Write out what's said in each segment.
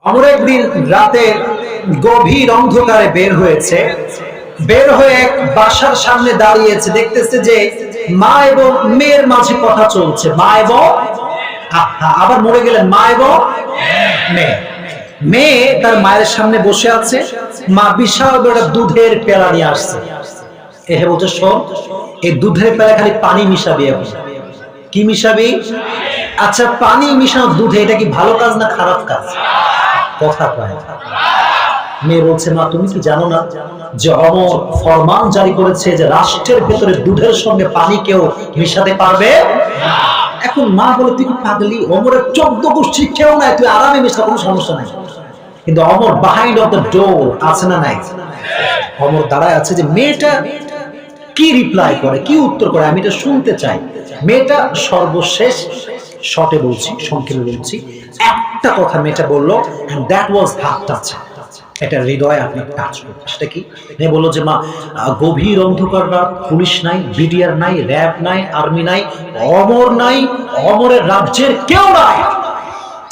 অমর একদিন রাতে গভীর অন্ধকারে বের হয়েছে, বের হয়ে এক বাসার সামনে দাঁড়িয়েছে, দেখতেছে যে মা এবং মেয়ের মাঝে কথা চলছে। মা এবং আবার মরে গেলেন, মা এবং মেয়ে। মেয়ে তার মায়ের সামনে বসে আছে, মা বিশাল বড় দুধের পেয়ালা নিয়ে আসছে। এহে বলছে, শোন, এই দুধের পেয়ালা খালি পানি মিশাবি। এখন কি মিশাবি? আচ্ছা, পানি মিশানো দুধে, এটা কি ভালো কাজ না খারাপ কাজ? কথা কয়। মেয়ে বলছে, মা তুমি কি জানো না যে অমর ফরমান জারি করেছে যে রাষ্ট্রের ভেতরে দুধের সঙ্গে পানি কেউ মিশাতে পারবে? এখন মা বলে, তুই কি পাগলি? অমরের 14 গোষ্ঠী কেউ নাই, তুই আরামে মিশা, কোনো সমস্যা নাই। কিন্তু অমর বিহাইন্ড অফ দ্য ডোর আছে না নাই? অমর দাঁড়ায় আছে যে মেয়েটা কি রিপ্লাই করে, কি উত্তর করে, আমি এটা শুনতে চাই। মেয়েটা সর্বশেষ শর্টে বলছি, সংক্ষেপে বলছি, একটা কথা মেয়েটা বললো, and that was heart touching। এটা হৃদয় আপনার টাচ করবে। সেটা কি? মেয়ে বললো যে মা, গভীর অন্ধকার রাত, পুলিশ নাই, বিডিআর নাই, র্যাব নাই, আর্মি নাই, অমর নাই, অমরের রাজ্যের কেউ নাই।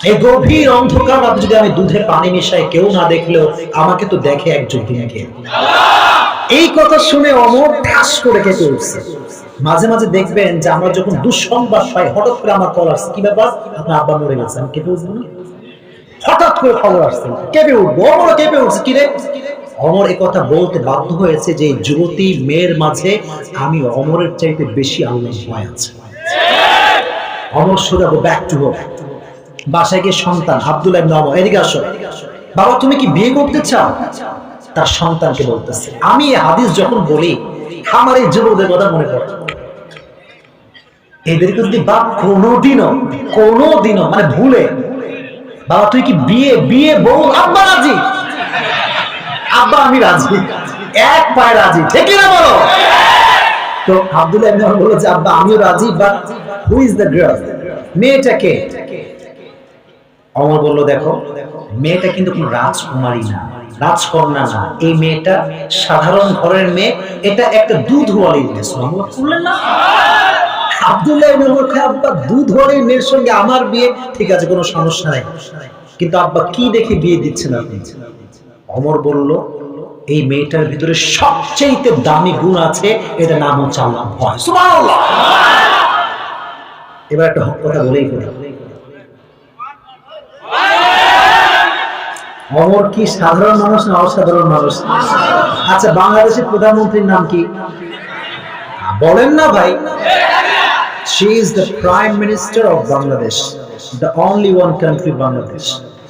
এই গভীর অন্ধকার রাতে যদি আমি দুধে পানি মিশাই, কেউ না দেখলেও আমাকে তো দেখে একজন দিনকে। এই কথা শুনে অমর ঠাস করে কেঁপে উঠছে। মাঝে মাঝে দেখবেন যে আমরা যখন দুঃসংবাদ পাই, হঠাৎ করে আমার কল আসছে, কি ব্যাপার, আপনার আব্বা মরে গেছে, আমি কেঁপে উঠবো না? হঠাৎ করে খবর আসছে, কেঁপে উঠবো। অমর কেঁপে উঠছে, কি রে? অমর এ কথা বলতে বাধ্য হয়েছে যে যুবতী মেয়ের মাঝে আমি অমরের চাইতে বেশি আল্লাহর ভয় আছে। অমর সোজা ব্যাক টু হোম। বাসায় গিয়ে সন্তান আব্দুল্লাহ ইবনে ওমর, এদিকে আসো। বাবা, তুমি কি বিয়ে করতে চাও? তার সন্তানকে বলতেছে, আমি এই হাদিস যখন বলি আমার এই যুবকদের কথা মনে পড়ে। এদেরকে যদি বাপ কোনোদিনও মানে ভুলে, বাবা তুই কি বিয়ে বউ, আব্বা রাজি, আব্বা আমি রাজি, এক পায়ে রাজি, ঠিক না বলো? তো আব্দুল্লাহ ইবনে ওমর বলল যে আব্বা আমিও রাজি, but who is the girl? মেয়েটা কে? অমর বলল, দেখো, মেয়েটা কিন্তু কোনো রাজকুমারী না, রাজকন্যা না, এই মেয়েটা সাধারণ ঘরের মেয়ে, এটা একটা দুধওয়ালি মেয়ে। সুবহানাল্লাহ বললেন না? আব্দুল্লাহ ইবনে ওমর কয়, আব্বা দুধওয়ালি মেয়ের সঙ্গে আমার বিয়ে, ঠিক আছে, কোনো সমস্যা নাই, কিন্তু আব্বা কি দেখে বিয়ে দিচ্ছেন আপনি? অমর বলল, এই মেয়েটার ভিতরে সবচেয়ে দামি গুণ আছে, এটা নাম হচ্ছে আল্লাহর ভয়। সুবহানাল্লাহ। এবার একটা কথা বলেই ফেলি, অমর কি সাধারণ মানুষ না অসাধারণ মানুষ? আচ্ছা, বাংলাদেশের প্রধানমন্ত্রীর নাম কি বলেন না ভাই? She is the Prime Minister of Bangladesh, the only one country Bangladesh।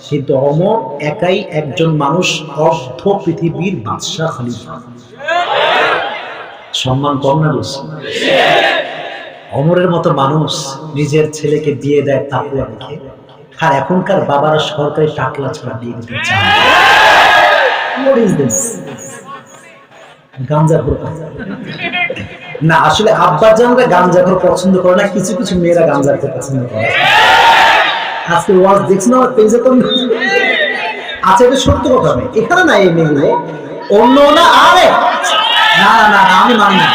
কিন্তু অমর একাই একজন মানুষ, অর্ধ পৃথিবীর বাদশা, খলিফা। সম্মান কম না বেশি? অমরের মতো মানুষ নিজের ছেলেকে বিয়ে দেয় তাকওয়া রেখে, আর এখনকার বাবারা সরকারি টাকলা ছাড়া বিয়ে দিতে চায়। What is this? গাঞ্জাখোর না, আসলে আব্বাজানরা গাঞ্জাখোর পছন্দ করে না, কিছু কিছু মেয়েরা গাঞ্জাখোর পছন্দ করে। আজকে ওয়াজ দেখছ না পেজে তো? আচ্ছা, এটা সত্য কথা নয়, এখানে না এই মেয়েগুলো, অন্য না। আরে না না না, আমি মানি না,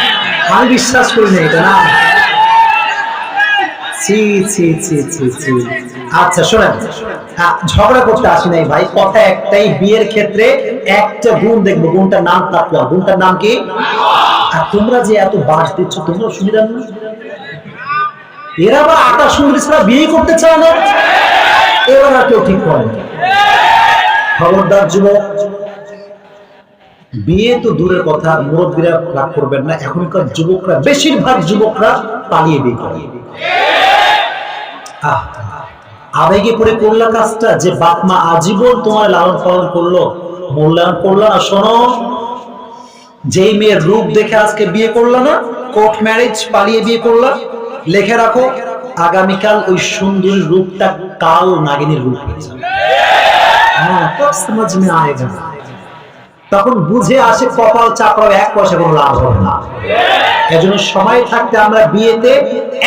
আমি বিশ্বাস করি না এটা, না। আচ্ছা শোনেন, ঝগড়া করতে আসি নাই ভাই, কথা একটাই, বিয়ের ক্ষেত্রে একটা গুণ দেখবো, গুণটার নাম তাকওয়া। গুণটার নাম কি? আর তোমরা যে এত বাস দিচ্ছ, তোমরা সুবিধা না, এরা আবার আটা সুন্দরী ছাড়া বিয়ে করতে চায় না, এবার আর কেউ ঠিক করে না। খবরদার যুবক, বিয়ে তো দূরের কথা, মুরব্বীরা রাগ করবেন না, এখনকার যুবকরা, বেশিরভাগ যুবকরা পালিয়ে বিয়ে করে। আবেগে পড়ে করলা কাজটা, যে বাপ মা আজীবন তোমার লালন পালন করলো, মূল্যায়ন করলো না। শোনো, যেই মেয়ের রূপ দেখে আজকে বিয়ে করলো না, কোর্ট ম্যারেজ, পালিয়ে বিয়ে করলা, লিখে রাখো, আগামীকাল ওই সুন্দরী রূপটা কাল নাগিনীর রূপ হয়ে যাবে। তখন বুঝে আসে কপাল চাপড়াও, এক পয়সা কোনো লাভ হবে না। এজন্য সময় থাকতে আমরা বিয়েতে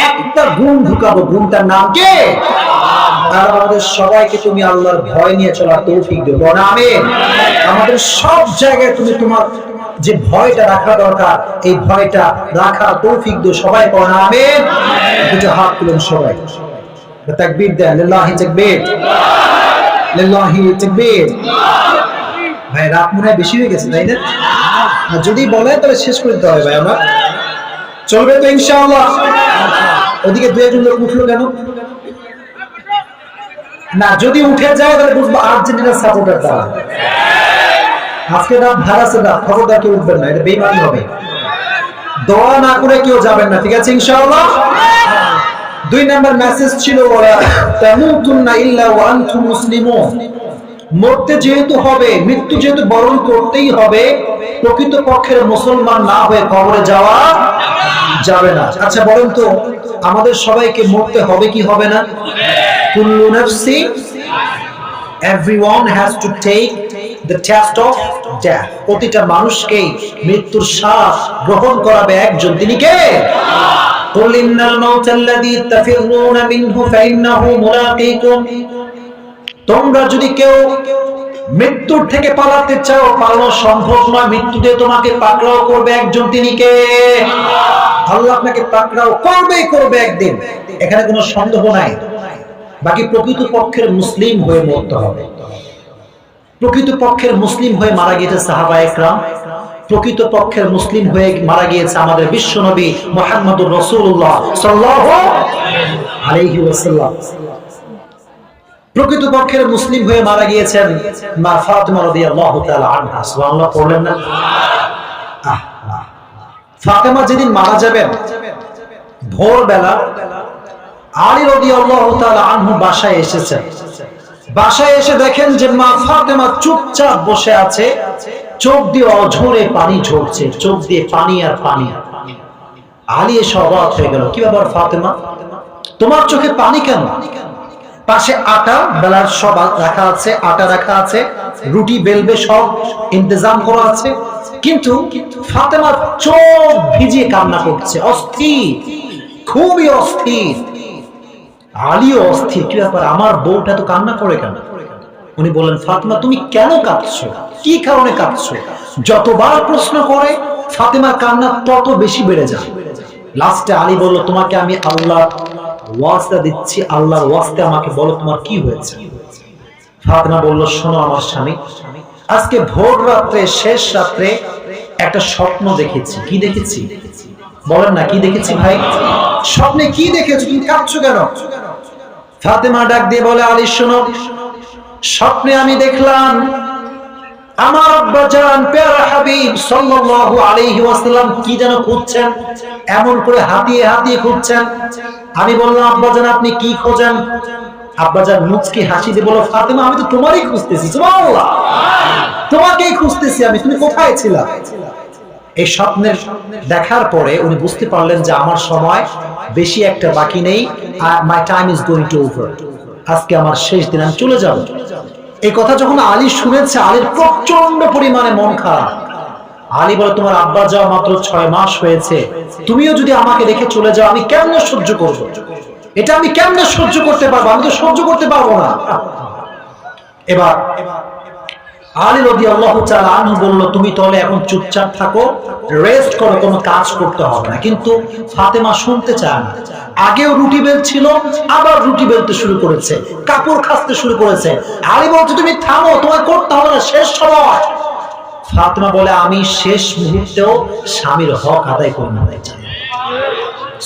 একটা গুণ ঢুকাবো, গুণটার নাম কি? আর আমাদের সবাইকে তুমি আল্লাহর ভয় নিয়ে চলার তৌফিক দিও, বলো আমিন। আমাদের সব জায়গায় তুমি তোমার যে ভয়টা রাখা দরকার, এই ভয়টা রাখার তৌফিক দিও, সবাই বলো আমিন। দুটো হাত তুলেন সবাই, তাকবীর দেন, লিল্লাহি তাকবীর। লিল্লাহি তাকবীর। ভাই রাত মনে হয় বেশি হয়ে গেছে তাই না? আর যদি বলে তাহলে শেষ করে দিতে হবে ভাই। আমরা চলবে তো ইনশাআল্লাহ? ওদিকে দুই একজন লোক উঠলো কেন? না, যদি উঠে যায় তাহলে বুঝবো আর্জেন্টিনার সাপোর্টার তারা। আজকে রাত ভাড়াছে না, খবরদার কেউ উঠবেন না, এটা বেঈমানি হবে। দোয়া না করে কেউ যাবেন না, ঠিক আছে ইনশাআল্লাহ? 2 নাম্বার মেসেজ ছিল ওরা তামুতুন্না ইল্লা ওয়া আনতুম মুসলিমুন। মরতে যেহেতু হবে, মৃত্যু যেহেতু বরণ করতেই হবে, প্রকৃত পক্ষের মুসলমান না হয়ে কবরে যাওয়া যাবে না। আচ্ছা বলেন তো, আমাদের সবাইকে মরতে হবে কি হবে না? কুল্লু নাফসি, everyone has to take the test of death. প্রতিটা মানুষকেই মৃত্যুর শ্বাস গ্রহণ করাবে একজন, তিনি কে? قل إن الموت الذي تفرون منه فإنه ملاقيكم. তোমরা যদি কেউ মৃত্যুর থেকে পালাতে চাও, পালানো সম্ভব নয়, মৃত্যু দিয়ে তোমাকে পাকড়াও করবে একজন, তিনি কে? আল্লাহ আপনাকে পাকড়াও করবেই করবে একদিন, এখানে কোনো সন্দেহ নাই। বাকি প্রকৃত পক্ষের মুসলিম হয়ে মরতে হবে। প্রকৃত পক্ষের মুসলিম হয়ে মারা গিয়েছে সাহাবায়ে কেরাম, প্রকৃত পক্ষের মুসলিম হয়ে মারা গিয়েছে আমাদের বিশ্বনবী মুহাম্মদুর রাসূলুল্লাহ সাল্লাল্লাহু আলাইহি ওয়াসাল্লাম। প্রকৃত পক্ষের মুসলিম হয়ে মারা গিয়েছেন মা ফাতিমা রাদিয়াল্লাহু তাআলা আনহা। সুবহানাল্লাহ পড়লেন না? ফাতিমা যেদিন মারা যাবেন ভোরবেলা আলী রাদিয়াল্লাহু তাআলা আনহু বাসায় এসেছেন। বাসায় এসে দেখেন যে মা ফাতিমা চুপচাপ বসে আছে, চোখ দিয়ে অঝরে পানি ঝরছে, চোখ দিয়ে পানি আর পানি। আলী এসে অবাক হয়ে গেল, কি ব্যাপার ফাতিমা, তোমার চোখে পানি কেন? পাশে আটা বেলার সব রাখা আছে, আটা রাখা আছে, রুটি বেলবে সব ইন্তজাম করা আছে, কিন্তু ফাতেমার চোখ ভিজিয়ে কান্না করছে, অস্থির, খুবই অস্থির। আলীও অস্থির, কি ব্যাপার, আমার বউটা তো কান্না করে কেন? উনি বললেন, ফাতেমা তুমি কেন কাঁদছো, কি কারণে কাঁদছো? যতবার প্রশ্ন করে ফাতেমার কান্না তত বেশি বেড়ে যায়। লাস্টে আলী বলল, তোমাকে আমি আল্লাহর ওয়াস্তা দিচ্ছি, আল্লাহর ওয়াস্তে আমাকে বলো তোমার কি হয়েছে। ফাতেমা বলল, শোনো আমার স্বামী, আজকে ভোর রাত্রে, শেষ রাত্রে একটা স্বপ্ন দেখেছি। কি দেখেছি বলেন না, কি দেখেছি ভাই? স্বপ্নে কি দেখেছো, তুমি কাঁদছো কেন? ফাতেমা ডাক দিয়ে বলে, আলী শোনো, স্বপ্নে আমি দেখলাম আমার আব্বাজান প্যারা হাবিব সাল্লাল্লাহু আলাইহি ওয়াসাল্লাম কি যেন খুঁজছেন, এমন করে হাতিয়ে হাতিয়ে খুঁজছেন। আমি বললাম, আব্বাজান আপনি কি খোঁজেন? আব্বাজান মুচকি হাসি দিয়ে বলল, ফাতেমা আমি তো তোমারই খুঁজতেছি, সুবহানাল্লাহ, তোমাকেই খুঁজতেছি আমি, তুমি কোথায় ছিলা? এই স্বপ্নের দেখার পরে উনি বুঝতে পারলেন যে আমার সময় বেশি একটা বাকি নেই, my time is going to over, আজকে আমার শেষ দিন, আমি চলে যাব। এই কথা যখন আলী শুনেছে, আলীর প্রচন্ড পরিমাণে মন খারাপ। আলী বলে, তোমার আব্বা যাওয়া মাত্র 6 মাস হয়েছে, তুমিও যদি আমাকে রেখে চলে যাও আমি কেমনে সহ্য করব? এটা আমি কেমনে সহ্য করতে পারবো? আমি তো সহ্য করতে পারবো না। এবার আলী রাদিয়াল্লাহু তাআলা আনহু বলল, তুমি তাহলে এখন চুপচাপ থাকো, রেস্ট করো, কোনো কাজ করতে হবে না। কিন্তু ফাতেমা শুনতে চায় না। আগেও রুটি বেলছিল, আবার রুটি বেলতে শুরু করেছে, কাপড় কাচতে শুরু করেছে। আলী বলছে, তুমি থামো, তোমায় করতে হবে না, শেষ সময়। ফাতেমা বলে, আমি শেষ মুহূর্তেও স্বামীর হক আদায় করে নিতে চাই।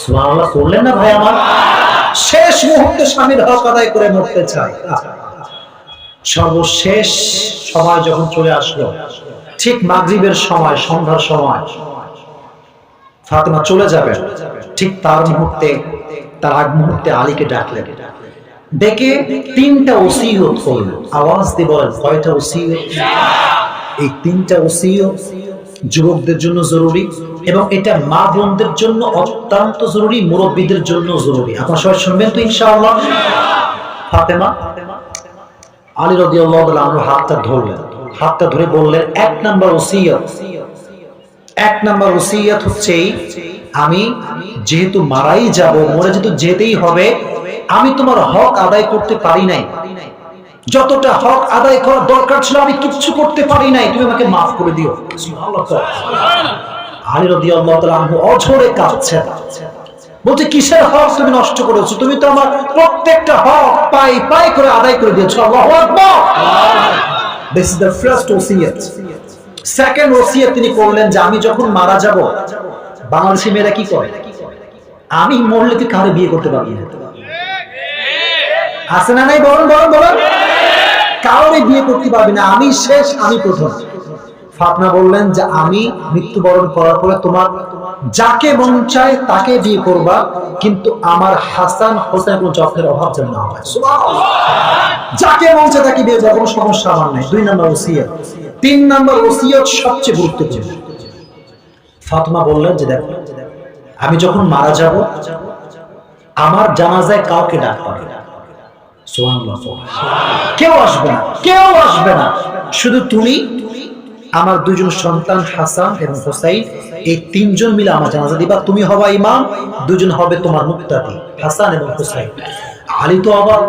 সুবহানাল্লাহ করলেন না ভাই আমার? শেষ মুহূর্তে স্বামীর হক আদায় করে মরতে চাই। সর্বশেষ সময় যখন চলে আসলো, ঠিক মাগরিবের সময়, সন্ধ্যার সময় ফাতেমা চলে যাবে, ঠিক তার মুহূর্তে, তার আগ মুহূর্তে আলীকে ডাকলেন, ডেকে 3টা ওসিয়ত করল। আওয়াজ দিয়ে বলেন, কয়টা ওসিয়ত? এই 3টা ওসিয়ত যুবকদের জন্য জরুরি, এবং এটা মা বোনদের জন্য অত্যন্ত জরুরি, মুরব্বীদের জন্য জরুরি। আপনারা সবাই শুনবেন তো ইনশাআল্লাহ? ফাতেমা আলী রাদিয়াল্লাহু আনহু হাতটা ধরলেন, হাতটা ধরে বললেন, 1 নাম্বার ওসিয়ত, 1 নাম্বার ওসিয়ত হচ্ছে, আমি যেহেতু মারাই যাব, মরে যেহেতু যেতেই হবে, আমি তোমার হক আদায় করতে পারি নাই, যতটা হক আদায় করার দরকার ছিল আমি কিচ্ছু করতে পারি নাই, তুমি আমাকে মাফ করে দিও। সুবহানাল্লাহ। আলী রাদিয়াল্লাহু তাআলা আনহু অঝরে কাঁদছেন, বলছে কিসের হক তুমি নষ্ট করেছো? তুমি তো আমার প্রত্যেকটা হক পাই পাই করে আদায় করে দিয়েছো। আল্লাহু আকবার। This is the first ওসিয়ত। সেকেন্ড ওসিয়ত তিনি করলেন যে আমি যখন মারা যাব, বাংলাদেশি মেয়েরা কি করে, আমি মরলে তুই কারে বিয়ে করতে পারবি না, আছে না নাই? বলুন বলুন বলুন। কাউরে বিয়ে করতে পারবি না, আমি শেষ, আমি প্রথম। ফাতেমা বললেন যে আমি মৃত্যুবরণ করার পরে তোমার যাকে মন চায় তাকে বিয়ে করবা, কিন্তু আমার হাসান হোসেন কোনো যত্নের অভাব যেন না হয়। সুবহানাল্লাহ। যাকে মন চায় তাকে বিয়ে করার কোনো সমস্যা আমার নাই। 2 নম্বর ওসিয়ত। 3 নম্বর ওসিয়ত সবচেয়ে গুরুত্বপূর্ণ। ফাতেমা বললেন যে দেখো, আমি যখন মারা যাব আমার জানাজায় কাউকে ডাকবা না। সুবহানাল্লাহ। কেউ আসবে না, কেউ আসবে না, শুধু তুমি, আমার 2 জন সন্তান হাসান এবং হোসাইন, এই 3 জন মিলে আমার জানাজা দিবা। তুমি হবা ইমাম, 2 জন হবে তোমার মুক্তাদি, হাসান এবং হোসাইন। আলী তো আবার,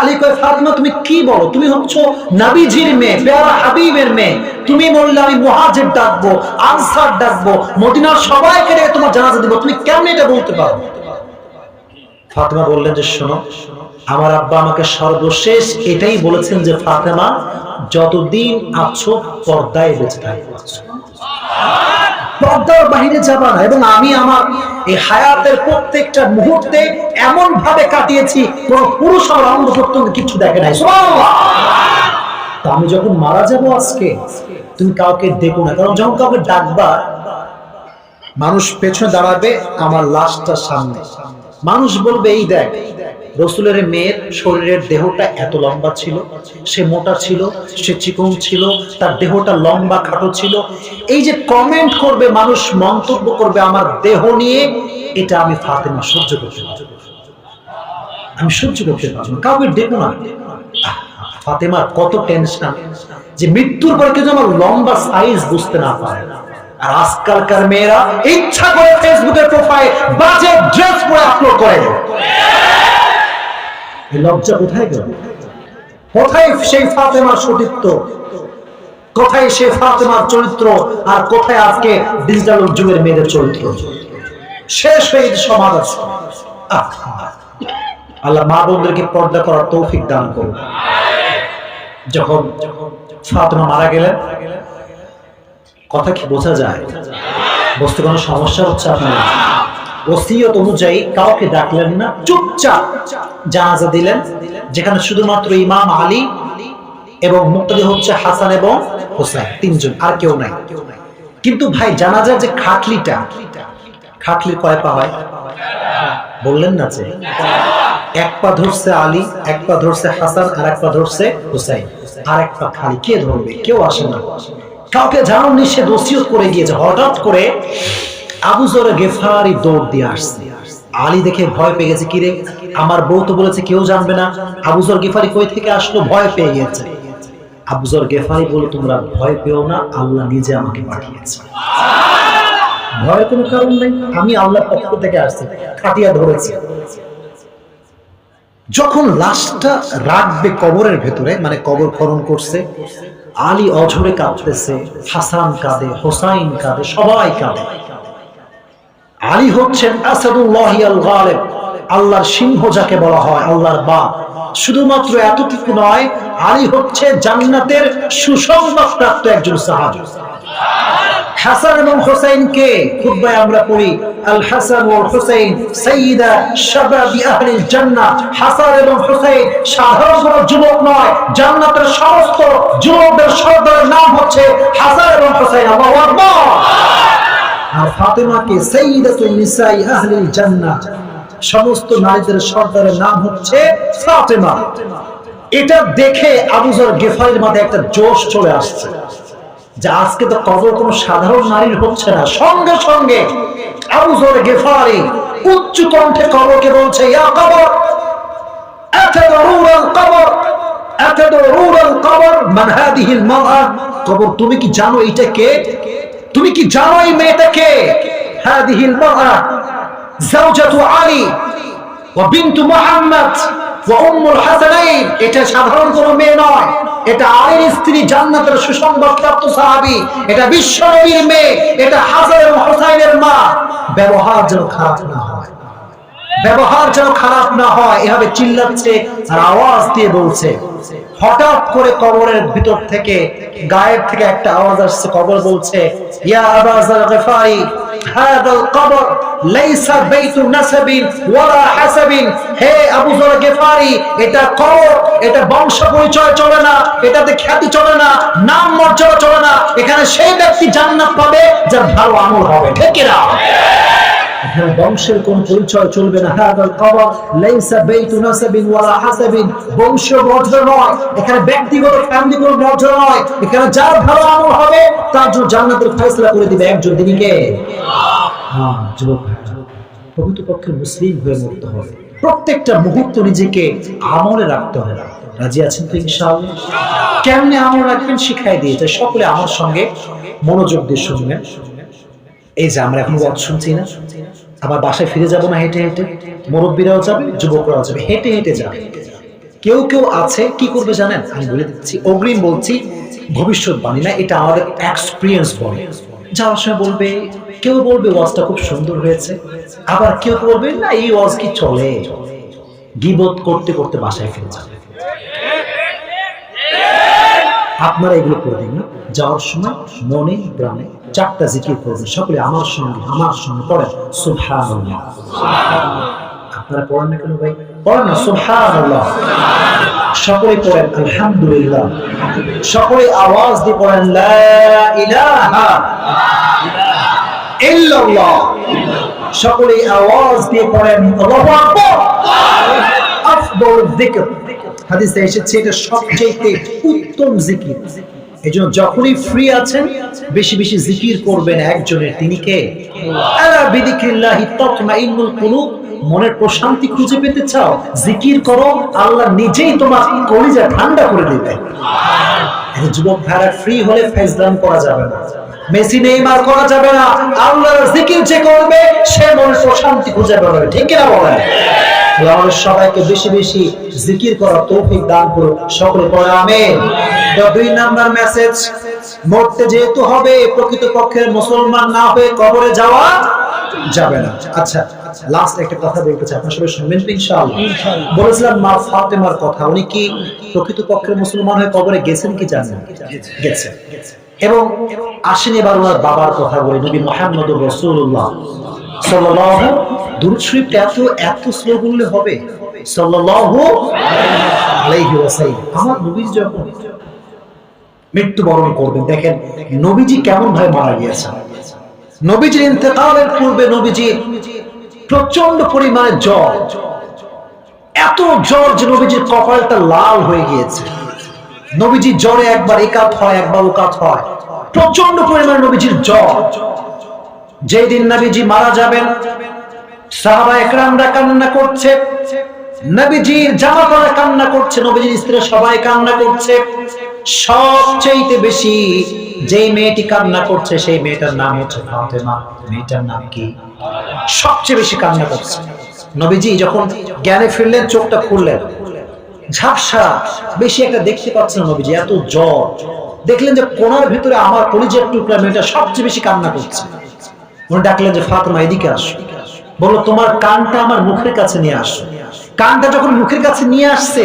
আলী কয় ফাতেমা তুমি কি বলো, তুমি হচ্ছো নবীজির মেয়ে, প্যারা হাবিবের মেয়ে, তুমি বললে আমি মুহাজির ডাকবো, আনসার ডাকবো, মদিনার সবাইকে ডেকে তোমার জানাজা দিব, তুমি কেমনে এটা বলতে পারো? ফাতেমা বললেন যে শোনো, আমার আব্বা আমাকে সর্বশেষ এটাই বলেছেন যে ফাতেমা যতদিন আছো পর্দায় বেঁচে থাকবে, পর্দার বাইরে যাবা না। এবং আমি আমার এই হায়াতের প্রত্যেকটা মুহূর্তে এমন ভাবে কাটিয়েছি কোন পুরুষ আমার অঙ্গ প্রত্যঙ্গ কিছু দেখে নাই। সুবহানাল্লাহ। তো আমি যখন মারা যাব আজকে, তুমি কাউকে দেখো না, কারণ যখন কাউকে ডাকবা মানুষ পেছনে দাঁড়াবে, আমার লাশটা সামনে, মানুষ বলবে এই দেখ রসুলের মেয়ের শরীরের দেহটা এত লম্বা ছিল, সে মোটা ছিল, সে চিকন ছিল, তার দেহটা লম্বা খাটো ছিল। এই যে কমেন্ট করবে মানুষ, মন্তব্য করবে আমার দেহ নিয়ে, এটা আমি ফাতেমা সহ্য করতে পারবো না, আমি সহ্য করতে পারবো না, কাউকে ডেকো না। ফাতেমার কত টেনশন যে মৃত্যুর পর কেউ আমার লম্বা সাইজ বুঝতে না পারে। আর আজকালকার মেয়েরা ইচ্ছা করে ফেসবুকের প্রোফাইল বাজে ড্রেস পরে আপলোড করে। এই লজ্জা কোথায় গেল? কোথায় সেই ফাতেমার সতীত্ব? কোথায় সেই ফাতেমার চরিত্র? আর কোথায় আজকে ডিজিটাল যুগের মেয়েদের চরিত্র? শেষ হয়ে সমাজ আছে। আল্লাহ মা বোনদেরকে পর্দা করার তৌফিক দান করুন। যখন ফাতেমা মারা গেলেন, কথা কি বোঝা যায়? বুঝতে কোনো সমস্যা হচ্ছে আপনার? ওসিয়ত অনুযায়ী কাউকে ডাকলেন না, চুপচাপ জানাজা দিলেন, যেখানে শুধুমাত্র ইমাম আলী এবং মুক্তাদি হচ্ছে হাসান এবং হোসেন, 3 জন, আর কেউ নাই। কিন্তু ভাই জানাজার যে খাটলিটা, খাটলির কয় পা হয় বললেন না? যে 1 পা ধরছে আলী, 1 পা ধরছে হাসান, আর 1 পা ধরছে হোসেন, আর 1 পা খালি। কে ধরবে? কেউ আসে না, কাউকে জানো নিষেধ ওসিয়ত করে গিয়েছে। হঠাৎ করে আবু যর গেফারি দৌড় দিয়ে আসছে। আলী দেখে ভয় পেয়ে গেছে, কিরে আমার বউ তো বলেছে কেউ জানবে না, আবু যর গেফারি কই থেকে আসলো? ভয় পেয়ে গেছে। আবু যর গেফারি বলে তোমরা ভয় পেও না, আল্লাহ নিজে আমাকে পাঠিয়েছে, ভয়ের কোনো কারণ নেই, আমি আল্লাহর পক্ষ থেকে আসছি, খাটিয়া ধরেছি। যখন লাশটা রাখবে কবরের ভেতরে, মানে কবর খনন করছে, আলী অঝরে কাঁদতেছে, হাসান কাঁদে, হোসাইন কাঁদে, সবাই কাঁদে। আলী হচ্ছেন আসাদুল্লাহি আল গালিব, আল্লাহর সিংহ যাকে বলা হয়, আল্লাহর বাপ। শুধুমাত্র এতটুকু নয়, আলী হচ্ছে জান্নাতের সুসংবাদ প্রাপ্ত একজন সাহাবী। হাসান এবং হোসেনকে খুতবায় আমরা পড়ি, আল হাসান ওয়াল হুসাইন সাইয়্যিদা শাবাবি আহলিল জান্নাহ। হাসান এবং হোসেন সাধারণ কোনো যুবক নয়, জান্নাতের সমস্ত যুবকদের সর্দারের নাম হচ্ছে হাসান এবং হোসেন। আল্লাহু আকবার। আর ফাতেমাকে সাইয়্যিদাতুন নিসাই আহলিল জান্নাহ, সমস্ত নারীদের সর্দারের নাম হচ্ছে ফাতেমা। এটা দেখে আবু যর গেফারির মাথায় একটা জোশ চলে আসছে যে আজকে তো কবর কোনো সাধারণ নারীর হচ্ছে না। সঙ্গে সঙ্গে আবু যর গেফারি উচ্চ কণ্ঠে কবরকে বলছে, ইয়া কবর আতাদরুনাল কবর আতাদরুনাল কবর মান হাদিহিল মারআ। কবর তুমি কি জানো এটা কে? তুমি কি জানো এই মেয়েটা কে? হাদিহিল মারআ যাওজাতু আলী ওয়া বিনতু মুহাম্মদ ওয়া উম্মুল হাসানাইন। এটা সাধারণ কোনো মেয়ে নয়, এটা আলীর স্ত্রী, জান্নাতের সুসংবাদ প্রাপ্ত সাহাবী, এটা বিশ্ব নবীর মেয়ে, এটা হাসান এবং হোসাইনের মা। ব্যবহার যেন খারাপ না হয়। ব্যবহার যেন খারাপ না হয় এভাবে চিল্লাচ্ছে আর আওয়াজ দিয়ে বলছে। হঠাৎ করে কবরের ভিতর থেকে গায়েব থেকে একটা আওয়াজ আসছে। কবর বলছে, ইয়া আবা যার গফারি হাদাল কবর লাইসা বাইতু নাসাবিন ওয়ালা হাসাবিন। হে আবু যার গফারি, এটা কবর, এটা বংশ পরিচয় চলে না, এটাতে খ্যাতি চলে না, নাম মর্যাদা চলে না। এখানে সেই ব্যক্তি জান্নাত পাবে যার ভালো আমল হবে। ঠিক কি না? এখানে বংশের কোন পরিচয় চলবে না। হাদাল কবর লাইসা বাইতু নাসাবিন ওয়ালা হাসাবিন, বংশ মর্যাদা নয়, এখানে ব্যক্তিগত ফ্যামিলিগত মর্যাদা নয়। এখানে যার ভালো আমল হবে তার জন্য জান্নাতের ফয়সালা করে দিবে একজন, তিনি কে? হ্যাঁ, যুবক ভাইরা, প্রকৃতপক্ষে মুসলিম হয়ে মরতে হবে। প্রত্যেকটা মুহূর্ত নিজেকে আমলে রাখতে হবে। রাজি আছেন তো ইনশাআল্লাহ? কেমনে আমল রাখবেন শিখাই দিয়েছে। সকলে আমার সঙ্গে মনোযোগ দিয়ে শুনবেন। এই যে আমরা এখন ওয়াজ শুনছি না, আবার বাসায় ফিরে যাব না হেঁটে হেঁটে? মুরব্বীরাও যাবে, যুবকরাও যাবে, হেঁটে হেঁটে যাবে। কেউ কেউ আছে কি করবে জানেন? আমি বলে দিচ্ছি, অগ্রিম বলছি, ভবিষ্যৎবাণী না, এটা আমাদের এক্সপিরিয়েন্স বলে। যাওয়ার সময় বলবে, কেউ বলবে ওয়াজটা খুব সুন্দর হয়েছে, আবার কেউ বলবে না এই ওয়াজ কি চলে, গীবত করতে করতে বাসায় ফিরে যাবে। আপনারা এগুলো করবেন না। যাওয়ার সময় মনে প্রাণে 4টা জিকির করবেন। সকলে আমার সঙ্গে পড়েন সুবহানাল্লাহ। আপনারা পড়েন না কেন ভাই? পড়েন না সুবহানাল্লাহ। সকলে পড়েন আলহামদুলিল্লাহ। সকলে আওয়াজ দিয়ে পড়েন লা ইলাহা ইল্লাল্লাহ। সকলে আওয়াজ দিয়ে পড়েন আল্লাহু আকবার। আফদলুয যিকর, হাদিসে এসেছে এটা সবচেয়ে উত্তম জিকির। এজন্য যখনই ফ্রি আছেন বেশি বেশি জিকির করবেন একজনের, তিনি কে? আলা বিযিকরিল্লাহি তাতমাইন্নুল কুলুব। মনের প্রশান্তি খুঁজে পেতে চাও, জিকির করো, আল্লাহ নিজেই তোমার কলিজা ঠান্ডা করে দিবে। যুবক ভাইরা, ফ্রি হলে ফেজলাম করা যাবে না, মেসি নেইমার করা যাবে না। আল্লাহর জিকির যে করবে সে মনের প্রশান্তি খুঁজে পাবে। ঠিক কিনা বলেন? আমাদের সবাইকে বেশি বেশি জিকির করার তৌফিক দান করুন। সকলে পড়ে আমিন। 2 নাম্বার মেসেজ, মরতে যেহেতু হবে, প্রকৃতপক্ষে মুসলমান না হয়ে কবরে যাওয়া যাবে না। আচ্ছা, লাস্ট একটা কথা বলতে চাই, আপনারা সবাই শুনবেন তো ইনশাআল্লাহ? বলেছিলাম মা ফাতেমার কথা, উনি কি প্রকৃতপক্ষে মুসলমান হয়ে কবরে গেছেন কি জানেন? গেছেন। এবং আসেন এবার ওনার বাবার কথা বলি, নবী মুহাম্মদুর রাসূলুল্লাহ সাল্লাল্লাহু, দুরূদ শরীফটা এত স্লো বললে হবে? সাল্লাল্লাহু আলাইহি ওয়াসাল্লাম। আমার নবীজি যখন মৃত্যুবরণ করবেন, দেখেন নবীজি কেমন ভাবে মারা গিয়েছেন। নবীজির ইন্তেকালের পূর্বে নবীজি প্রচন্ড পরিমাণে জ্বর, এত জ্বর যে নবীজির কপালটা লাল হয়ে গিয়েছে। নবীজি জ্বরে একবার একাত হয়, একবার ওকাত হয়, প্রচন্ড পরিমাণে নবীজির জ্বর। যেদিন নবীজি মারা যাবেন, সাহাবা একরামরা কান্না করছে, নবীজির জামাতারা কান্না করছে, নবীজির স্ত্রীরা সবাই কান্না করছে। সবচেয়ে বেশি যেই মেয়েটি কান্না করছে সেই মেয়েটার নাম হচ্ছে ফাতেমা। মেয়েটার নাম কি? সবচেয়ে বেশি কান্না করছে। নবীজি যখন জ্ঞানে ফিরলেন, চোখটা খুললেন, ঝাপসা, বেশি একটা দেখতে পাচ্ছেন নবীজি, এত জ্বর। দেখলেন যে কোনার ভিতরে আমার কলিজার টুকরা মেয়েটা সবচেয়ে বেশি কান্না করছে। উনি ডাকলেন যে ফাতেমা এদিকে আসো। বললো তোমার কানটা আমার মুখের কাছে নিয়ে আসো। কানটা যখন মুখের কাছে নিয়ে আসছে,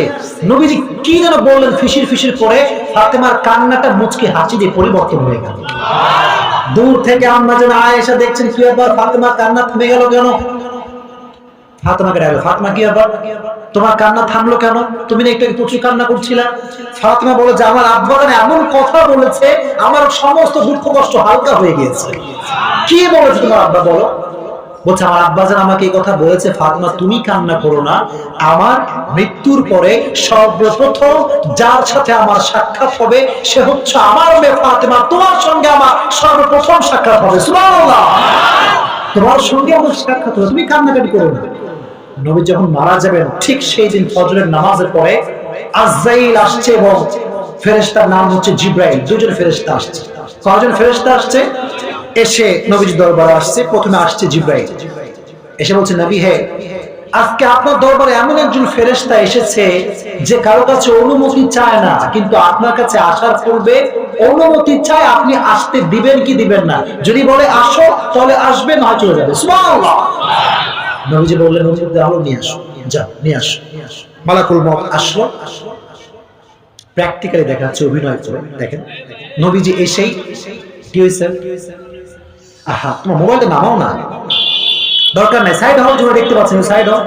নবীজি কি যেন বললেন ফিসির ফিসির করে, ফাতেমার কান্নাটা মুচকি হাসি দিয়ে পরিবর্তন হয়ে গেল। দূর থেকে আম্মা যেন আয়েশা দেখছেন, কি ব্যাপার ফাতেমার কান্না থেমে গেল কেন? ফাতেমাকে ডাকলো, ফাতেমা কি ব্যাপার, তোমার কান্না থামলো কেন? তুমি না একটু প্রচুর কান্না করছিলা। ফাতেমা বলে যে আমার আব্বা এমন কথা বলেছে, আমার সমস্ত দুঃখ কষ্ট হালকা হয়ে গিয়েছে। কি বলেছে তোমার আব্বা বলো? বলছে আমার আব্বাজান আমাকে এই কথা বলেছে, ফাতেমা তুমি কান্না করো না, আমার মৃত্যুর পরে সর্বপ্রথম যার সাথে আমার সাক্ষাৎ হবে সে হচ্ছে আমার মেয়ে ফাতেমা, তোমার সঙ্গে আমার সর্বপ্রথম সাক্ষাৎ হবে। সুবহানাল্লাহ। তোমার সঙ্গে আমার সাক্ষাৎ হবে, তুমি কান্নাকাটি করো না। নবী যখন মারা যাবেন, ঠিক সেই দিন ফজরের নামাজের পরে আজরাইল আসছে এবং ফেরেশতার নাম হচ্ছে জিব্রাইল। দুজন ফেরেশতা আসছে। কয়জন ফেরেশতা আসছে? এসে নবীর দরবারে আসছে। প্রথমে আসছে জিব্রাইল, এসে বলছে নবী হে, আজকে আপনার দরবারে এমন একজন ফেরেশতা এসেছে যে কারো কাছে অনুমতি চায় না, কিন্তু আপনার কাছে আসার পূর্বে অনুমতি চায়, আপনি আসতে দিবেন কি দিবেন না? যদি বলে আসো তাহলে আসবে, না চলে যাবে। সুবহানাল্লাহ। নবীজি বললেন ওর মধ্যে আলো নিয়ে আসো, যাও নিয়ে আসো। মালাকুল মউত আসলো, প্র্যাকটিক্যালি দেখাচ্ছে অভিনয় করে। দেখেন নবীজি এসেই কি হয়েছে, আহা তোমার মোবাইলটা নামাও না, দরকার নাই, সাইড হও, তোমরা দেখতে পাচ্ছেন সাইড হও,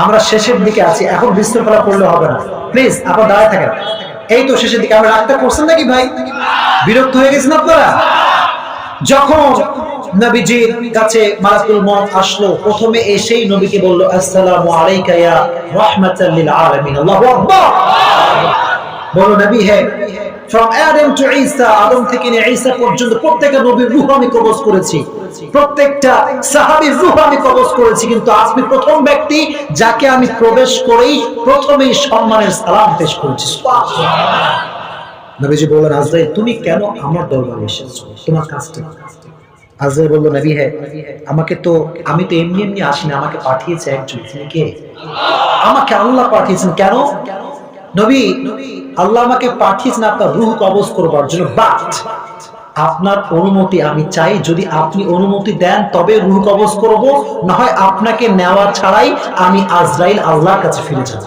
আমরা শেষের দিকে আছি, এখন বিশৃঙ্খলা করলে হবে না, প্লিজ আপনারা দাঁড়ায় থাকেন। এই তো শেষের দিকে, আমরা রাগটা করছেন নাকি ভাই? বিরক্ত হয়ে গেছেন আপনারা? যখন নবীজির কাছে মালাকুল মউত আসলো, প্রথমে এসেই নবীকে বলল আসসালামু আলাইকা ইয়া রাহমাতাল লিল আলামিন। আল্লাহু আকবার। বলো নবী হে, from Adam to Isa, আদম থেকে নিয়ে ঈসা পর্যন্ত প্রত্যেকটা নবীর রূহ আমি কবজ করেছি, প্রত্যেকটা সাহাবীর রূহ আমি কবজ করেছি, কিন্তু আপনি প্রথম ব্যক্তি যাকে আমি প্রবেশ করেই প্রথমেই সম্মানের সালাম পেশ করেছি। সুবহানাল্লাহ। নবীজি বললেন আজরাইল তুমি কেন আমার দরবারে এসেছো, তোমার কাজটা? আজরাইল বলল নবী হে, আমাকে তো আমি তো এমনি এমনি আসিনি, আমাকে পাঠিয়েছে একজন। তিনি কে? আমাকে আল্লাহ পাঠিয়েছেন। কেন? নবী আল্লাহ আমাকে পাঠিয়েছেন আপনার রূহ কবজ করবার জন্য, বাট আপনার অনুমতি আমি চাই, যদি আপনি অনুমতি দেন তবে রূহ কবজ করব, না হয় আপনাকে নেওয়া ছাড়াই আমি আজরাইল আল্লাহর কাছে ফিরে যাব।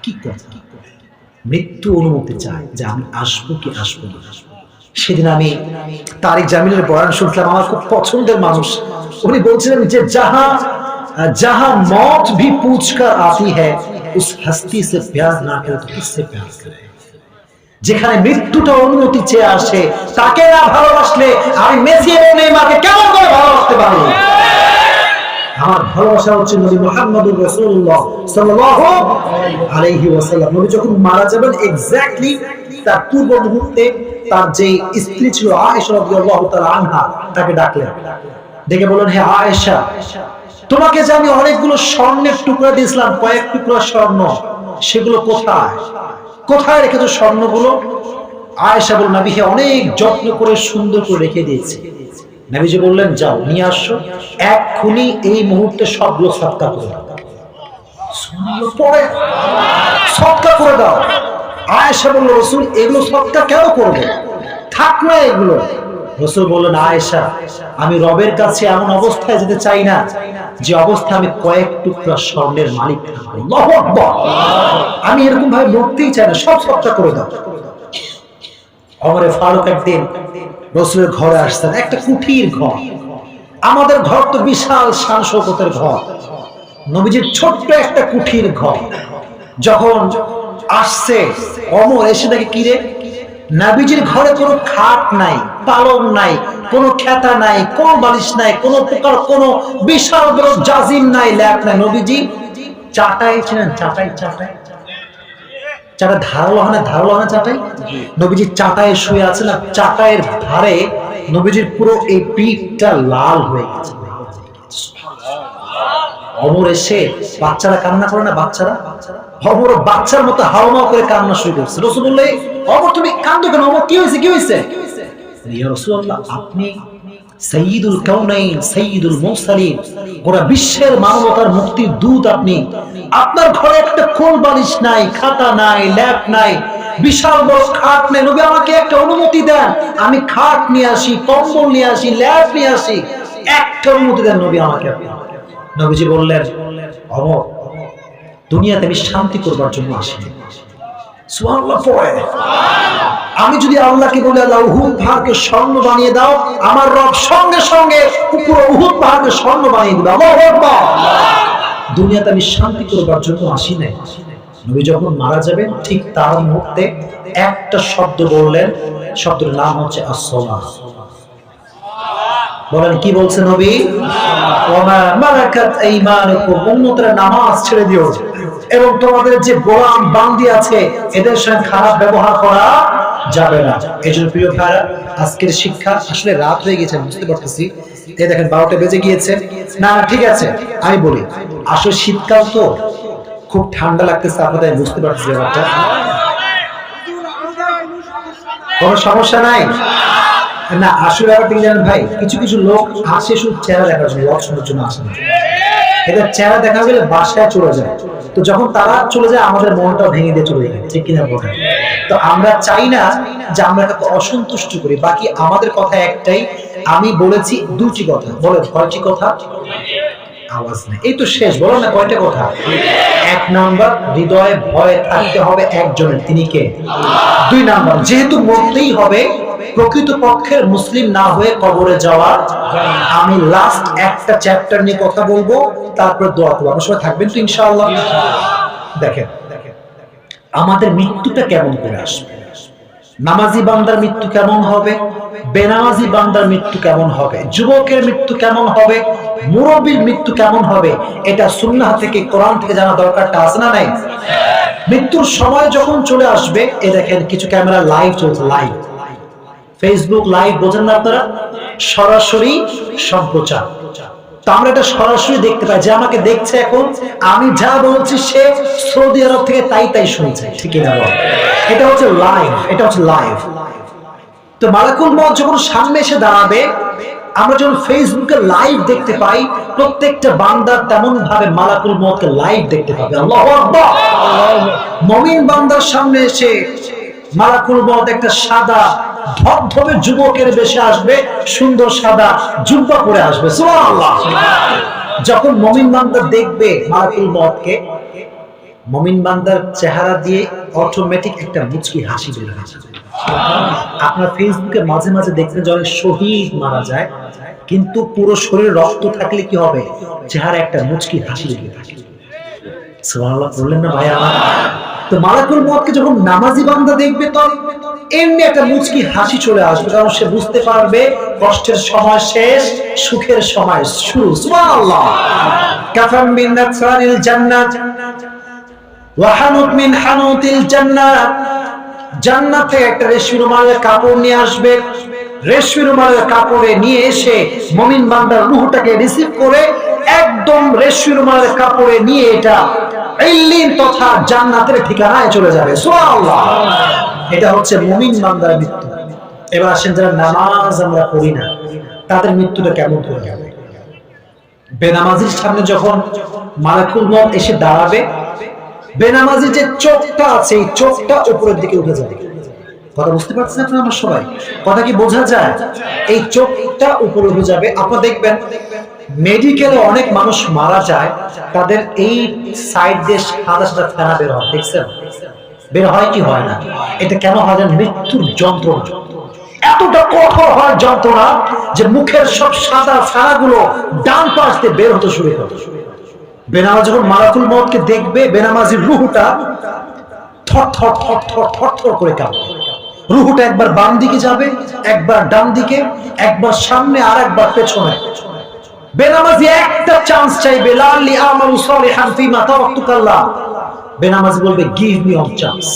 কি কথা, মৃত্যু অনুমতি চায় যে আমি আসবো কি আসবো না। সেদিন আমি তারিক জামিলের বয়ান শুনলাম, আমার খুব পছন্দের মানুষ, উনি বলছিলেন যে जहां मौत भी पूछ कर आती है उस हस्ती से प्यार ना करे तो किससे प्यार करे। যেখানে মৃত্যুটা অনুমতি চেয়ে আসে, তাকে না ভালোবাসলে আমি মেসি এবং নেইমারকে কেমন করে ভালোবাসতে পারি? আমার ভালোবাসা হচ্ছে নবী মুহাম্মদুর রাসূলুল্লাহ সাল্লাল্লাহু আলাইহি ওয়াসাল্লাম। নবী যখন মারা যাবেন এক্স্যাক্টলি তার পূর্ব মুহূর্তে তার যে স্ত্রী ছিল আয়েশা রাদিয়াল্লাহু তাআলা আনহা, তাকে ডাকলেন, ডেকে বললেন হে আয়েশা, তোমাকে যে আমি অনেকগুলো স্বর্ণের টুকরা দিয়েছিলাম, কয়েক টুকরা স্বর্ণ, সেগুলো কোথায়, কোথায় রেখেছো স্বর্ণগুলো? আয়েশা বললেন নবী হে, অনেক যত্ন করে সুন্দর করে রেখে দিয়েছি। নবীজি বললেন যাও নিয়ে আসো, এক্ষুনি এই মুহূর্তে সবগুলো সৎকার করে দাও। পরে সৎকার করে দাও। আয়েশা বলল রাসূল এগুলো সৎকার কেন করবে, থাক না এগুলো। রাসূল বললেন আয়েশা, আমি রবের কাছে এমন অবস্থায় যেতে চাই না যে অবস্থা আমি কয়েক টুকরা স্বর্ণের মালিক। আল্লাহু আকবার। আমি এরকম ভাবে মরতেই চাই না, সব সৎকার করে দাও। ওমরে ফারুক একদিন রাসূলের ঘরে আসতেন, একটা কুঠির ঘর, আমাদের ঘর তো বিশাল শান শৌকতের ঘর, নবীজির ছোট্ট একটা কুঠির ঘর। যখন আসছে ওমর এসে দেখে কি রে, নবীজির ঘরে কোনো খাট নাই, পালং নাই, কোনো খেতা নাই, কোনো বালিশ নাই, কোনো প্রকার কোনো বিশাল বড় জাজিম নাই, ল্যাপ নাই। নবীজি চাটাই ছিলেন, চাটাই চাটাই চাটা ধারালো হানা চাটাই। নবীজি চাটায়ে শুয়ে আছেন, আর চাটায়ের ভারে নবীজির পুরো এই পিঠটা লাল হয়ে গেছে। ওমর এসে, বাচ্চারা কান্না করে না, বাচ্চারা, ওমর বাচ্চার মতো হাওমাও করে কান্না শুরু করছে। রাসূল বললেন ওমর তুমি কাঁদো কেন? ওমর কি হয়েছে, কি হয়েছে? ইয়া রাসূলুল্লাহ, আপনি সাইয়্যিদুল কাউনাইন, সাইয়্যিদুল মুরসালিন, গোটা বিশ্বের মানবতার মুক্তির দূত আপনি, আপনার ঘরে একটা কোল বালিশ নাই, খাতা নাই, ল্যাপ নাই, বিশাল বড় খাট নেই। নবী আমাকে একটা অনুমতি দেন, আমি খাট নিয়ে আসি, কম্বল নিয়ে আসি, ল্যাপ নিয়ে আসি, একটা অনুমতি দেন নবী আমাকে। নবীজি বললেন ওমর, দুনিয়াতে আমি শান্তি করবার জন্য আসিনি। সুবহানাল্লাহ পড়ে। আমি যদি আল্লাহকে বলি আল্লাহ উহুদ পাহাড়কে স্বর্ণ বানিয়ে দাও, আমার রব সঙ্গে সঙ্গে পুরো উহুদ পাহাড়কে স্বর্ণ বানিয়ে দিবে। আল্লাহু আকবার। দুনিয়াতে আমি শান্তি করবার জন্য আসি নাই। নবী যখন মারা যাবেন ঠিক তার মুহূর্তে একটা শব্দ বললেন, শব্দের নাম হচ্ছে আসসালাহ। বলেন কি বলছে নবী? ওমা মালাকাত আইমানুকুম, উম্মতের নামাজ ছেড়ে দিও এবং তোমাদের যে গোলাম বান্দি আছে এদের সঙ্গে খারাপ ব্যবহার করা যাবে না। এজন্য প্রিয় ভাইরা, আজকের শিক্ষা আসলে রাত হয়ে গেছে, বুঝতে পারতেছি। এই দেখেন 12টা বেজে গিয়েছে। না ঠিক আছে, আমি বলি আসলে শীতকাল তো খুব ঠান্ডা লাগতেছে, আপনাদের বুঝতে পারতেছি ব্যাপারটা, কোনো সমস্যা নাই না। আসলে ব্যাপারটা কি জানেন ভাই, কিছু কিছু লোক আসে শুধু চেহারা দেখার জন্য, লক্ষণের জন্য আসে না। এটা চেহারা দেখা গেলে বাসায় চলে যায়, তো যখন তারা চলে যায় আমাদের মনটা ভেঙে দিয়ে চলে যায়, ঠিক কিনা বলেন? তো আমরা চাই না যে আমরা তাকে অসন্তুষ্ট করি। বাকি আমাদের কথা একটাই, আমি বলেছি দুটি কথা, বলেন কয়টি কথা? আওয়াজ নেই, এই তো শেষ, বলো না কয়টা কথা? এক নাম্বার, হৃদয়ে ভয় থাকতে হবে একজনের, তিনি কে? দুই নাম্বার, যেহেতু মরতেই হবে, প্রকৃত পক্ষের মুসলিম না হয়ে কবরে যাওয়া। আমি লাস্ট একটা চ্যাপ্টার নিয়ে কথা বলবো, তারপরে দোয়া করবো। আপনারা সবাই থাকবেন তো ইনশাআল্লাহ? দেখেন আমাদের মৃত্যুটা কেমন করে আসবে, নামাজি বান্দার মৃত্যু কেমন হবে, বেনামাজি বান্দার মৃত্যু কেমন হবে, যুবকের মৃত্যু কেমন হবে, মুরব্বীর মৃত্যু কেমন হবে, এটা সুন্নাহ থেকে কোরআন থেকে জানা দরকারটা আছে না নাই? মৃত্যুর সময় যখন চলে আসবে, এই দেখেন কিছু ক্যামেরা লাইভ চলছে, লাইভ ফেসবুক লাইভ, বোঝেন না আপনারা? সরাসরি সম্প্রচার। তো আমরা এটা সরাসরি দেখতে পাই, যে আমাকে দেখছে এখন, আমি যা বলছি সে সৌদি আরব থেকে তাই তাই শুনছে, ঠিক না বল? এটা হচ্ছে লাইভ, এটা হচ্ছে লাইভ। তো মালাকুল মউত যখন সামনে এসে দাঁড়াবে, আমরা যখন ফেসবুকে লাইভ দেখতে পাই, প্রত্যেকটা বান্দার তেমন ভাবে মালাকুল মউতকে লাইভ দেখতে পাবে। আল্লাহু আকবার। মুমিন বান্দার সামনে এসে মালাকুল মউত একটা সাদা ধবধবে যুবকের বেশে আসবে, সুন্দর সাদা জুব্বা পরে আসবে, সুবহানাল্লাহ। যখন মুমিন বান্দা দেখবে মালাকুল মউতকে, মুমিন বান্দার চেহারা দিয়ে অটোমেটিক একটা মুচকি হাসি বের হয়। আপনার ফেসবুকে মাঝে মাঝে দেখবেন যে অনেক শহীদ মারা যায়, কিন্তু পুরো শরীরে রক্ত থাকলে কি হবে? চেহারা একটা মুচকি হাসি লেগে থাকে। সুবহানাল্লাহ বললেন না ভাই আমার? তো মালাকুল মউতকে যখন নামাজি বান্দা দেখবে, তো এমনি একটা মুচকি হাসি চলে আসবে, কারণ সে বুঝতে পারবে কষ্টের সময় শেষ, সুখের সময় শুরু। সুবহানাল্লাহ। কাফাম মিন নাকসানিল জান্নাত ওয়া হানুত মিন হানুতিল জান্নাত। জান্নাতে একটা রেশমি রুমালের কাপড় নিয়ে আসবে, রেশমি রুমালের কাপড়ে নিয়ে এসে মুমিন বান্দার রূহটাকে রিসিভ করে একদম রেশমি রুমালের কাপড়ে নিয়ে এটা ইল্লিন তথা জান্নাতের ঠিকানায় চলে যাবে। সুবহানাল্লাহ। এটা হচ্ছে মুমিন বান্দার মৃত্যু। এবার আসেন যারা নামাজ আমরা পড়ি না, তাদের মৃত্যুটা কেমন করে যাবে? বেনামাজির সামনে যখন মালাকুল মউত এসে দাঁড়াবে, বেনামাজির যে চোখটা আছে, এই চোখটা উপরের দিকে উঠে যাবে। কথা বুঝতে পারছেন আপনারা? আমার সবাই কথা কি বোঝা যায়? এই চোখটা উপরে উঠে যাবে। আপনারা দেখবেন মেডিকেলে অনেক মানুষ মারা যায়, তাদের এই সাইড দিয়ে সাদা সাদা ফেনা বের হয়, দেখছেন? বের হয় কি হয় না? এটা কেন হয়? মৃত্যুর যন্ত্রণা এতটা কঠোর হয়, যন্ত্রণা যে মুখের সব সাদা ফেনাগুলো ডান পাশ দিয়ে বের হতে শুরু করে। বেনামাজি যখন মালাকুল মউতকে দেখবে, বেনামাজির রূহটা থর থর থর থর থর থর করে কাঁপবে। রূহটা একবার বাম দিকে যাবে, একবার ডান দিকে, একবার সামনে আর একবার পেছনে। বেনামাজি একটা চান্স চাইবে, লাল্লি আমালু সালিহান ফিমা তাওয়াক্তুকাল্লাহ। বেনামাজি বলবে give me on chance,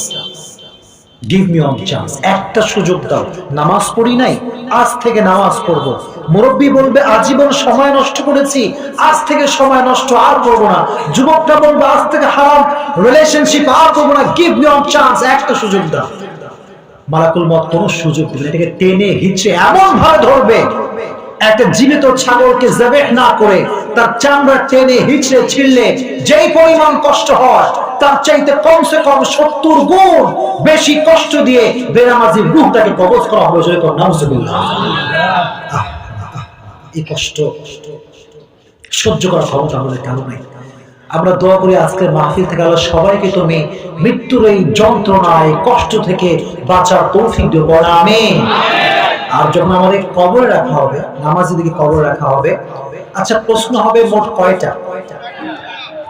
give me on chance, একটা সুযোগ দাও। নামাজ পড়ি নাই, আজ থেকে নামাজ পড়ব। মুরব্বী বলবে আজীবন সময় নষ্ট করেছি, আজ থেকে সময় নষ্ট আর করব না। যুবকটা বলবে আজ থেকে হারাম রিলেশনশিপ আর করব না, গিভ মি অন চান্স, একটা সুযোগ দাও। মালাকুল মউত কোনো সুযোগ দিবে না, এটাকে টেনে হিচড়ে এমন ভাবে ধরবে, একটা জীবিত ছাগলকে জবেহ না করে তার চামড়া টেনে হিচড়ে ছিঁড়লে যেই পরিমাণ কষ্ট হয়, তার চাইতে কমসে কম 70 গুণ বেশি কষ্ট দিয়ে বেনামাজির রূহটাকে কবজ করা হবে। নাউজুবিল্লাহ। এই কষ্ট সহ্য করার ক্ষমতা আমাদের কারো নেই। আমরা দোয়া করি আজকের মাহফিল থেকে আল্লাহ সবাইকে তুমি মৃত্যুর এই যন্ত্রণায় কষ্ট থেকে বাঁচার তৌফিক দিও, বল আমিন। আর যখন আমাদের কবরে রাখা হবে, নামাজের দিকে কবরে রাখা হবে, আচ্ছা প্রশ্ন হবে মোট কয়টা?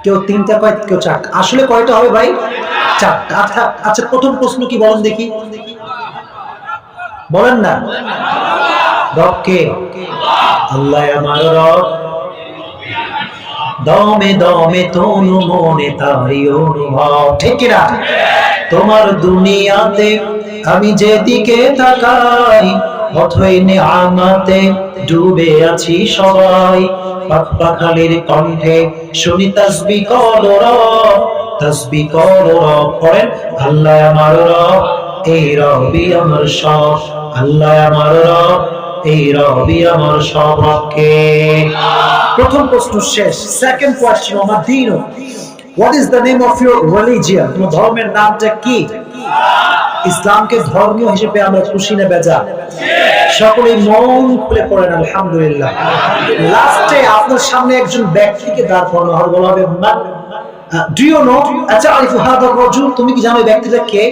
কেউ 3টা কয়, কেউ 4টা। আসলে কয়টা হবে ভাই? 4টা। আচ্ছা প্রথম প্রশ্ন কি বলেন দেখি, বলেন না। রব কে? আল্লাহ আমার রব। দমে দমে তনু মনে তাই অনুভব, ঠিক কিনা? তোমার দুনিয়াতে আমি যেদিকে তাকাই, অথই নিয়ামতে ডুবে আছি সবাই। পাখালির কণ্ঠে শুনি তাসবিহ করো রব, তাসবিহ করো রব। পড়েন আল্লাহ আমার রব, এই রবই আমার সব। আল্লাহ আমার রব, এই রবই আমার সব। প্রথম প্রশ্ন শেষ। সেকেন্ড কোয়েশ্চেন, আমার দ্বীন What is the name of your religion? তোমার ধর্মের নামটা কি? ইসলামকে ধর্মীয় হিসেবে আমরা খুশি না বেজা? সকলেই মন খুলে পড়েন আলহামদুলিল্লাহ। লাস্টে আপনার সামনে একজন ব্যক্তিকে দাঁড় করানো হবে, বলা হবে ডু ইউ নো আতারিফু হাদা রাজুল, তুমি কি জানো এই ব্যক্তিটা কে?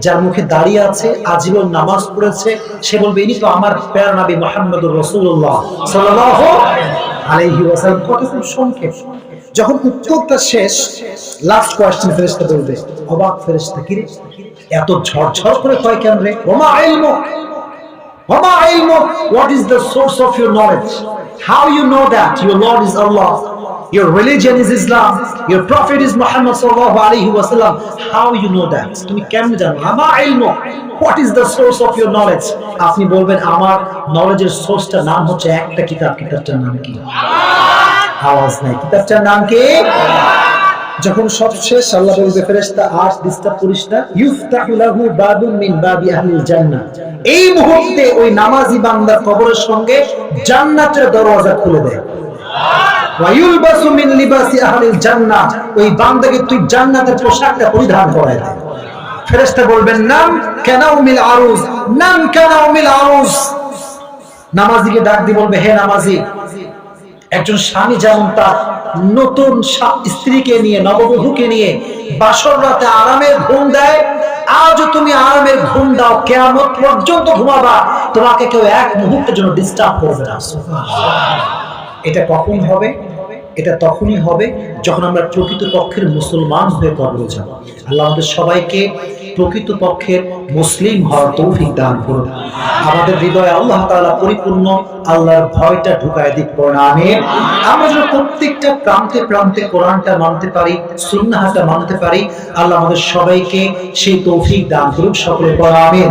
যার মুখে দাঁড়িয়ে আছে, আজীবন নামাজ পড়েছে, সে বলবে ইনি তো আমার প্যারা নবী মুহাম্মদুর রাসূলুল্লাহ সাল্লাল্লাহু আলাইহি ওয়াসাল্লাম। কত খুব সংক্ষেপ। যখন উত্তরটা শেষ, লাস্ট কোয়েশ্চেন ফেরেশতা বলবে, অবাক ফেরেশতা, কি রে এত ঝরঝর করে কয় কেন রে? ওমা ইলমুক, ওমা ইলমুক, what is the source of your knowledge? How you know that your Lord is Allah, your religion is Islam, your prophet is Muhammad sallallahu alaihi wasallam? How you know that? তুমি কেমনে জানো? ওমা ইলমুক, what is the source of your knowledge? আপনি বলবেন আমার নলেজের সোর্সটার নাম হচ্ছে একটা কিতাব। কিতাবটার নাম কি? আওয়াজ নাই। কিতাবটার নাম কি? যখন সব শেষ, আল্লাহ বলবে ফেরেশতা আর ডিস্টার্ব করিস না, ইফতাহু লাহু বাবুন মিন বাবি আহলিল জান্নাহ। এই মুহূর্তে ওই নামাজি বান্দার কবরের সঙ্গে জান্নাতের দরওয়াজা খুলে দেয়। ওয়া ইউলবাসু মিন লিবাসি আহলিল জান্নাহ, ওই বান্দাকে তুই জান্নাতের পোশাকটা পরিধান করায় দেয়। ফেরেশতা বলবেন নাম কানাউমিল আরুজ, নাম কানাউমিল আরুজ। নামাজিকে ডাক দিয়ে বলবে, হে নামাজি, একজন স্বামী যেমন তার নতুন স্ত্রীকে নিয়ে, নববধূকে নিয়ে বাসর রাতে আরামের ঘুম দেয়, আজও তুমি আরামের ঘুম দাও, কিয়ামত পর্যন্ত ঘুমাবা, তোমাকে কেউ এক মুহূর্তের জন্য ডিস্টার্ব করবে না। এটা কখন হবে? এটা তখনই হবে যখন আমরা প্রকৃতপক্ষের মুসলমান হয়ে কবরে যাব। আল্লাহ আমাদের সবাইকে প্রকৃতপক্ষের মুসলিম হওয়ার তৌফিক দান করুন। আমাদের হৃদয়ে আল্লাহ তাআলা পরিপূর্ণ আল্লাহর ভয়টা ঢুকায় দিক করুন, আমিন। আমরা যেন প্রত্যেকটা প্রান্তে প্রান্তে কোরআনটা মানতে পারি, সুন্নাহটা মানতে পারি, আল্লাহ আমাদের সবাইকে সেই তৌফিক দান করুন। সকলে বলেন আমিন।